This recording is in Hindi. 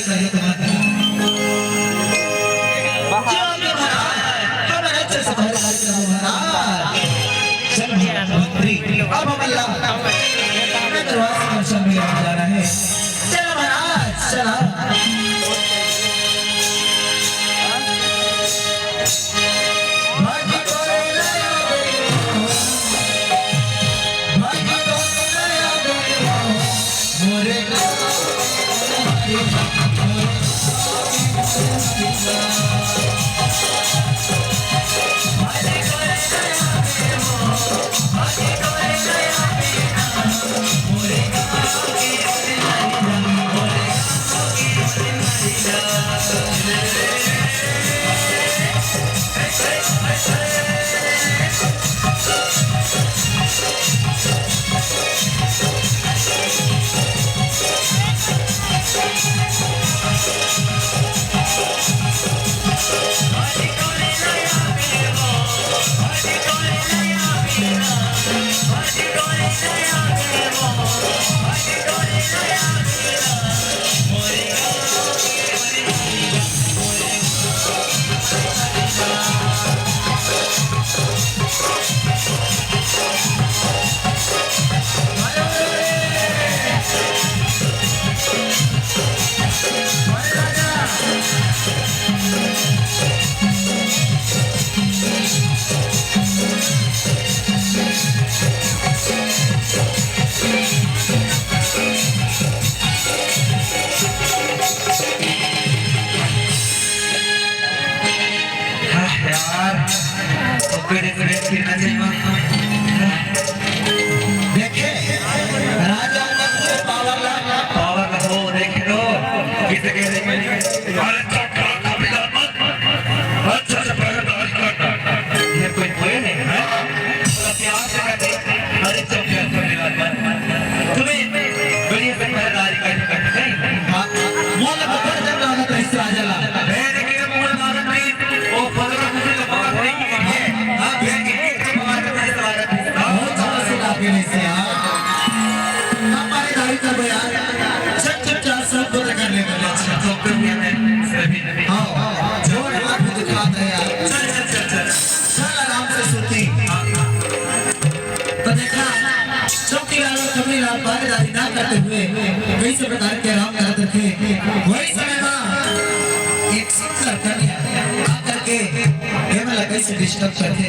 चाहिए तुम्हारा हमारे अच्छे से पहले कार्यक्रम महाराज चल मंत्री अब हम अल्लाह दरवाजे में शामिल हो जा रहे हैं। चल महाराज चला देखे राजा पावर हो देख लो किसे अच्छा ये कोई बोले नहीं है प्यार से कहते हरे चौके तुम्हें दुनिया से पहरेदारी करनी नहीं मोल बकर जब लाना तो इस राजा ला मेरे के मोल मारत नहीं वो 15 मुझे लगा नहीं है हां हमारे गाड़ी का यार चट चार सब तो कर ले हाँ जोर हाथ दिखाता है यार चल आराम से सोती तो देखा चौकीदार और कमीदार पहरेदारी ना करते हुए कई से प्रकार के आराम करते थे। वही समय में एक सिक्कर कर आकर के कैसे डिस्टर्ब करते